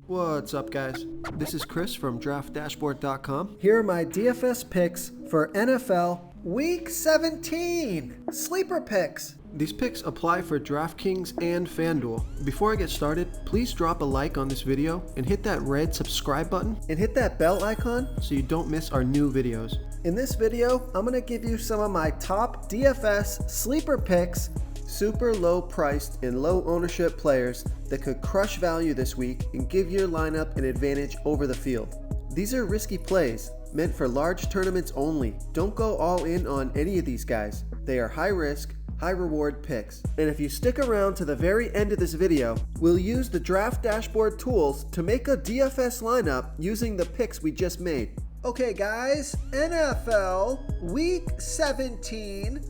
What's up, guys? This is Chris from DraftDashboard.com. Here are my DFS picks for NFL Week 17. Sleeper picks. These picks apply for DraftKings and FanDuel. Before I get started, please drop a like on this video and hit that red subscribe button And hit that bell icon so you don't miss our new videos. In this video, I'm going to give you some of my top DFS sleeper picks, super low priced and low ownership players that could crush value this week and give your lineup an advantage over the field. These are risky plays meant for large tournaments only. Don't go all in on any of these guys. They are high risk, high reward picks. And if you stick around to the very end of this video, we'll use the Draft Dashboard tools to make a DFS lineup using the picks we just made. Okay guys, NFL Week 17.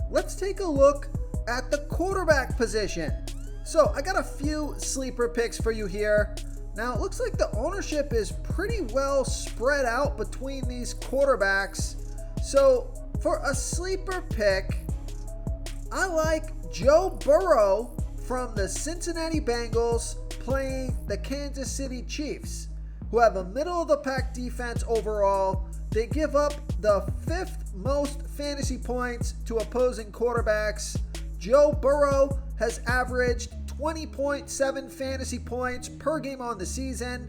Let's take a look at the quarterback position. So I got a few sleeper picks for you here. Now it looks like the ownership is pretty well spread out between these quarterbacks. So for a sleeper pick, I like Joe Burrow from the Cincinnati Bengals playing the Kansas City Chiefs, who have a middle-of-the-pack defense overall. They give up the 5th most fantasy points to opposing quarterbacks. Joe Burrow has averaged 20.7 fantasy points per game on the season,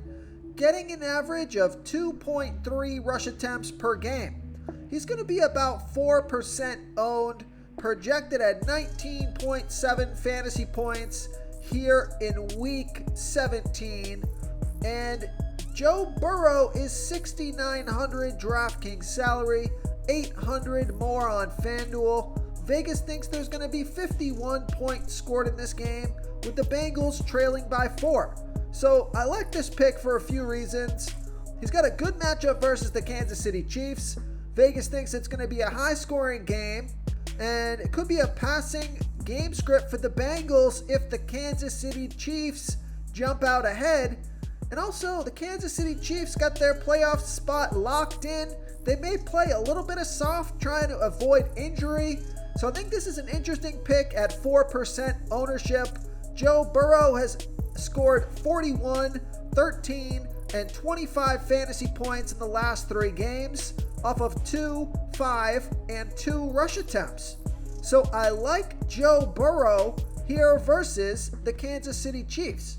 getting an average of 2.3 rush attempts per game. He's going to be about 4% owned, projected at 19.7 fantasy points here in Week 17. And Joe Burrow is $6,900 DraftKings salary, $800 more on FanDuel. Vegas thinks there's going to be 51 points scored in this game, with the Bengals trailing by 4. So I like this pick for a few reasons. He's got a good matchup versus the Kansas City Chiefs. Vegas thinks it's going to be a high-scoring game, and it could be a passing game script for the Bengals if the Kansas City Chiefs jump out ahead. And also, the Kansas City Chiefs got their playoff spot locked in. They may play a little bit of soft, trying to avoid injury. So I think this is an interesting pick at 4% ownership. Joe Burrow has scored 41, 13, and 25 fantasy points in the last 3 games off of 2, 5, and 2 rush attempts. So I like Joe Burrow here versus the Kansas City Chiefs.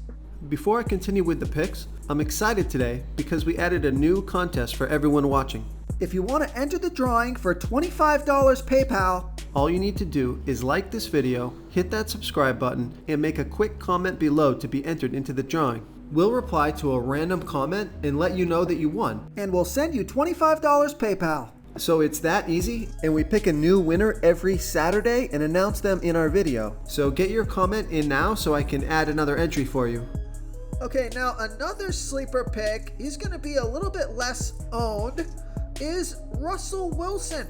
Before I continue with the picks, I'm excited today because we added a new contest for everyone watching. If you want to enter the drawing for $25 PayPal, all you need to do is like this video, hit that subscribe button, and make a quick comment below to be entered into the drawing. We'll reply to a random comment and let you know that you won. And we'll send you $25 PayPal. So it's that easy, and we pick a new winner every Saturday and announce them in our video. So get your comment in now so I can add another entry for you. Okay, now another sleeper pick, he's going to be a little bit less owned, is Russell Wilson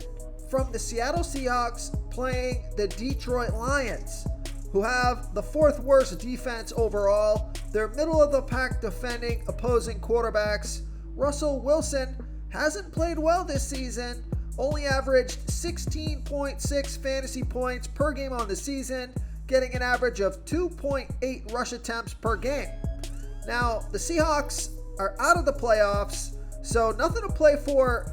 from the Seattle Seahawks playing the Detroit Lions, who have the 4th worst defense overall. They're middle of the pack defending opposing quarterbacks. Russell Wilson hasn't played well this season, only averaged 16.6 fantasy points per game on the season, getting an average of 2.8 rush attempts per game. Now, the Seahawks are out of the playoffs, so nothing to play for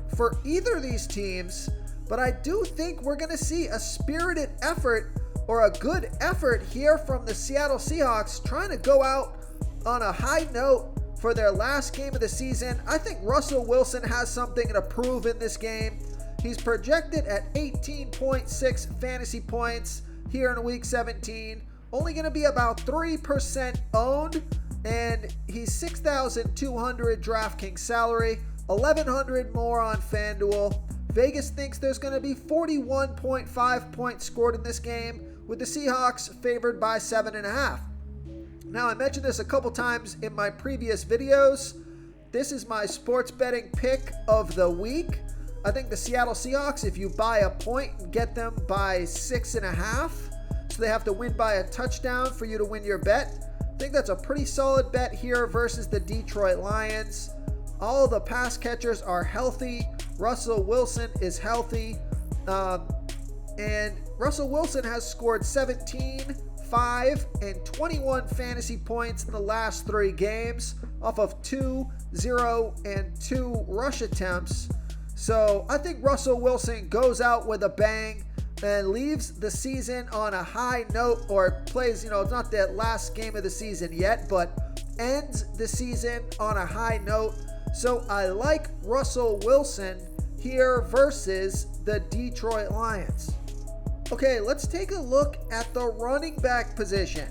either of these teams, but I do think we're going to see a spirited effort or a good effort here from the Seattle Seahawks trying to go out on a high note for their last game of the season. I think Russell Wilson has something to prove in this game. He's projected at 18.6 fantasy points here in Week 17, only going to be about 3% owned, and he's $6,200 DraftKings salary, $1,100 more on FanDuel. Vegas thinks there's going to be 41.5 points scored in this game, with the Seahawks favored by 7.5. Now, I mentioned this a couple times in my previous videos. This is my sports betting pick of the week. I think the Seattle Seahawks, if you buy a point and get them by 6.5, so they have to win by a touchdown for you to win your bet. I think that's a pretty solid bet here versus the Detroit Lions. All the pass catchers are healthy. Russell Wilson is healthy. And Russell Wilson has scored 17, 5, and 21 fantasy points in the last 3 games off of 2, 0, and 2 rush attempts. So I think Russell Wilson goes out with a bang and leaves the season on a high note, or plays, it's not that last game of the season yet, but ends the season on a high note. So I like Russell Wilson here versus the Detroit Lions. Okay, let's take a look at the running back position.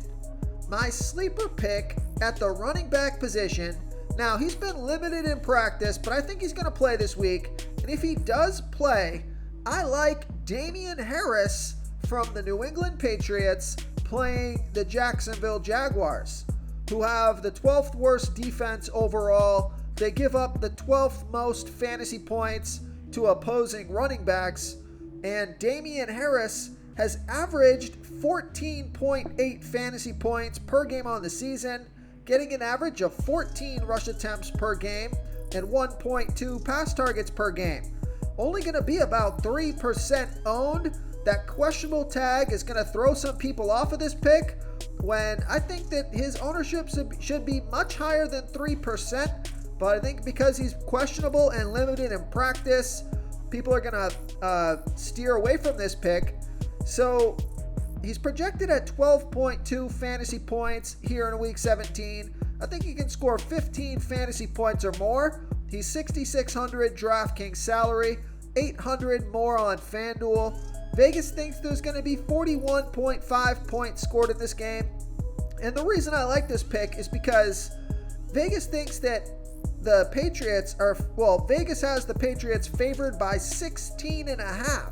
My sleeper pick at the running back position. Now, he's been limited in practice, but I think he's going to play this week. And if he does play, I like Damian Harris from the New England Patriots playing the Jacksonville Jaguars, who have the 12th worst defense overall. They give up the 12th most fantasy points to opposing running backs. And Damian Harris has averaged 14.8 fantasy points per game on the season, getting an average of 14 rush attempts per game and 1.2 pass targets per game. Only going to be about 3% owned. That questionable tag is going to throw some people off of this pick, when I think that his ownership should be much higher than 3%. But I think because he's questionable and limited in practice, people are going to steer away from this pick. So he's projected at 12.2 fantasy points here in week 17. I think he can score 15 fantasy points or more. He's 6,600 DraftKings salary, 800 more on FanDuel. Vegas thinks there's going to be 41.5 points scored in this game. And the reason I like this pick is because Vegas thinks that the Patriots Vegas has the Patriots favored by 16.5.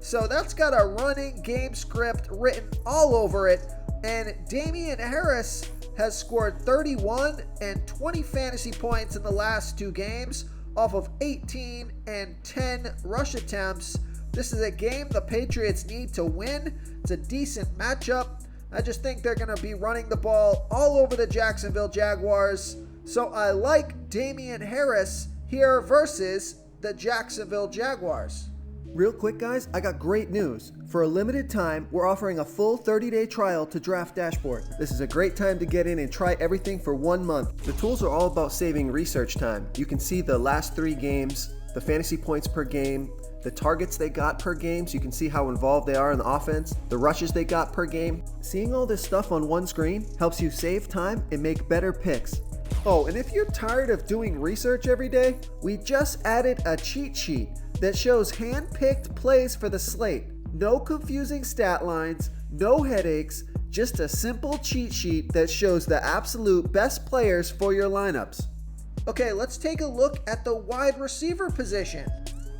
So that's got a running game script written all over it. And Damian Harris has scored 31 and 20 fantasy points in the last 2 games off of 18 and 10 rush attempts. This is a game the Patriots need to win. It's a decent matchup. I just think they're going to be running the ball all over the Jacksonville Jaguars. So I like Damian Harris here versus the Jacksonville Jaguars. Real quick, guys, I got great news. For a limited time, we're offering a full 30-day trial to Draft Dashboard. This is a great time to get in and try everything for 1 month. The tools are all about saving research time. You can see the last 3 games, the fantasy points per game, the targets they got per game, so you can see how involved they are in the offense, the rushes they got per game. Seeing all this stuff on one screen helps you save time and make better picks. Oh, and if you're tired of doing research every day, we just added a cheat sheet that shows hand-picked plays for the slate. No confusing stat lines, no headaches, just a simple cheat sheet that shows the absolute best players for your lineups. Okay, let's take a look at the wide receiver position.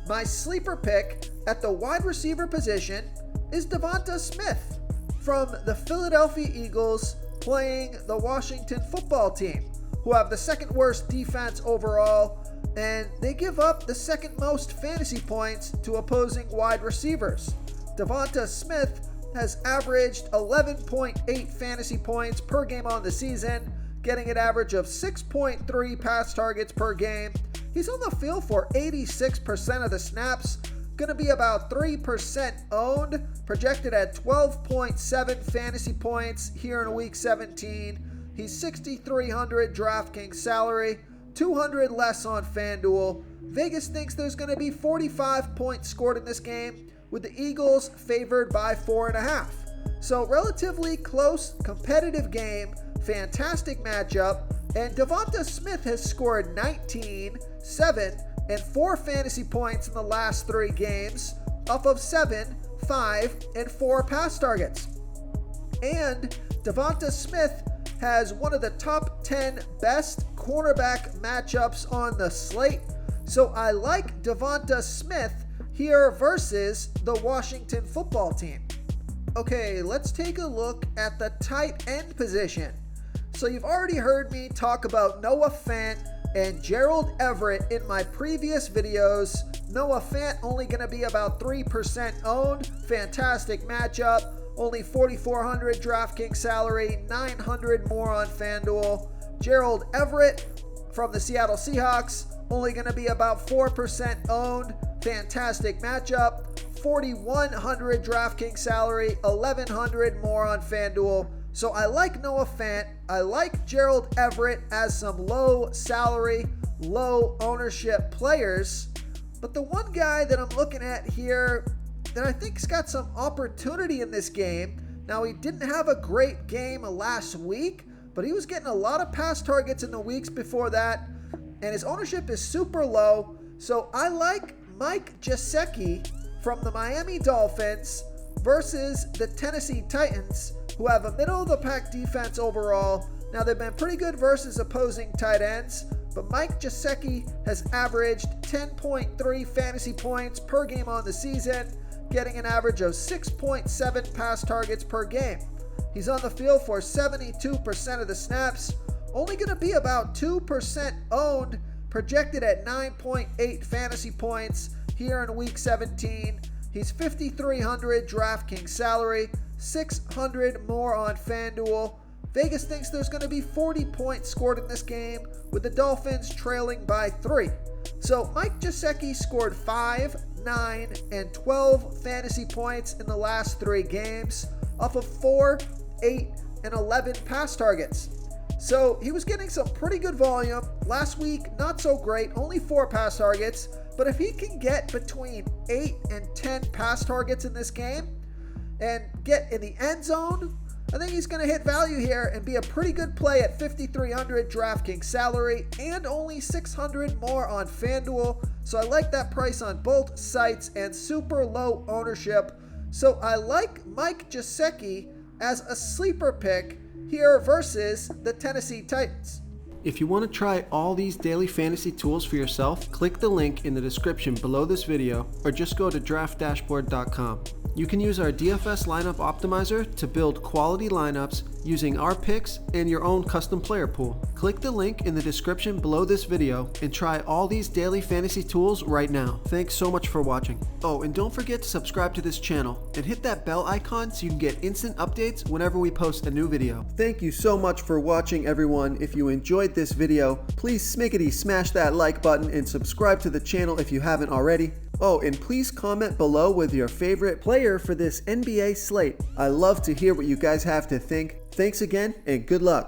My sleeper pick at the wide receiver position is Devonta Smith from the Philadelphia Eagles playing the Washington football team, who have the second worst defense overall, and they give up the second most fantasy points to opposing wide receivers. Devonta Smith has averaged 11.8 fantasy points per game on the season, getting an average of 6.3 pass targets per game. He's on the field for 86% of the snaps, going to be about 3% owned, projected at 12.7 fantasy points here in week 17. He's 6,300 DraftKings salary, 200 less on FanDuel. Vegas thinks there's going to be 45 points scored in this game, with the Eagles favored by 4.5. So relatively close, competitive game, fantastic matchup, and Devonta Smith has scored 19, 7, and 4 fantasy points in the last 3 games, off of 7, 5, and 4 pass targets. And Devonta Smith has one of the top 10 best cornerback matchups on the slate. So I like Devonta Smith here versus the Washington football team. Okay, let's take a look at the tight end position. So you've already heard me talk about Noah Fant and Gerald Everett in my previous videos. Noah Fant only going to be about 3% owned. Fantastic matchup. Only 4,400 DraftKings salary, 900 more on FanDuel. Gerald Everett from the Seattle Seahawks, only going to be about 4% owned. Fantastic matchup. 4,100 DraftKings salary, 1,100 more on FanDuel. So I like Noah Fant. I like Gerald Everett as some low salary, low ownership players. But the one guy that I'm looking at here that I think's got some opportunity in this game. Now, he didn't have a great game last week, but he was getting a lot of pass targets in the weeks before that, and his ownership is super low. So I like Mike Gesicki from the Miami Dolphins versus the Tennessee Titans, who have a middle-of-the-pack defense overall. Now, they've been pretty good versus opposing tight ends, but Mike Gesicki has averaged 10.3 fantasy points per game on the season, getting an average of 6.7 pass targets per game. He's on the field for 72% of the snaps, only going to be about 2% owned, projected at 9.8 fantasy points here in Week 17. He's 5,300 DraftKings salary, 600 more on FanDuel. Vegas thinks there's going to be 40 points scored in this game, with the Dolphins trailing by 3. So Mike Gesicki scored 5, 9, and 12 fantasy points in the last 3 games off of 4, 8, and 11 pass targets. So he was getting some pretty good volume. Last week, not so great, only 4 pass targets. But if he can get between 8 and 10 pass targets in this game and get in the end zone, I think he's going to hit value here and be a pretty good play at 5,300 DraftKings salary and only 600 more on FanDuel. So I like that price on both sites and super low ownership. So I like Mike Gesicki as a sleeper pick here versus the Tennessee Titans. If you want to try all these daily fantasy tools for yourself, click the link in the description below this video or just go to draftdashboard.com. You can use our DFS lineup optimizer to build quality lineups using our picks and your own custom player pool. Click the link in the description below this video and try all these daily fantasy tools right now. Thanks so much for watching. Oh, and don't forget to subscribe to this channel and hit that bell icon so you can get instant updates whenever we post a new video. Thank you so much for watching, everyone. If you enjoyed this video, please smickety smash that like button and subscribe to the channel if you haven't already. Oh, and please comment below with your favorite player for this NBA slate. I love to hear what you guys have to think. Thanks again, and good luck.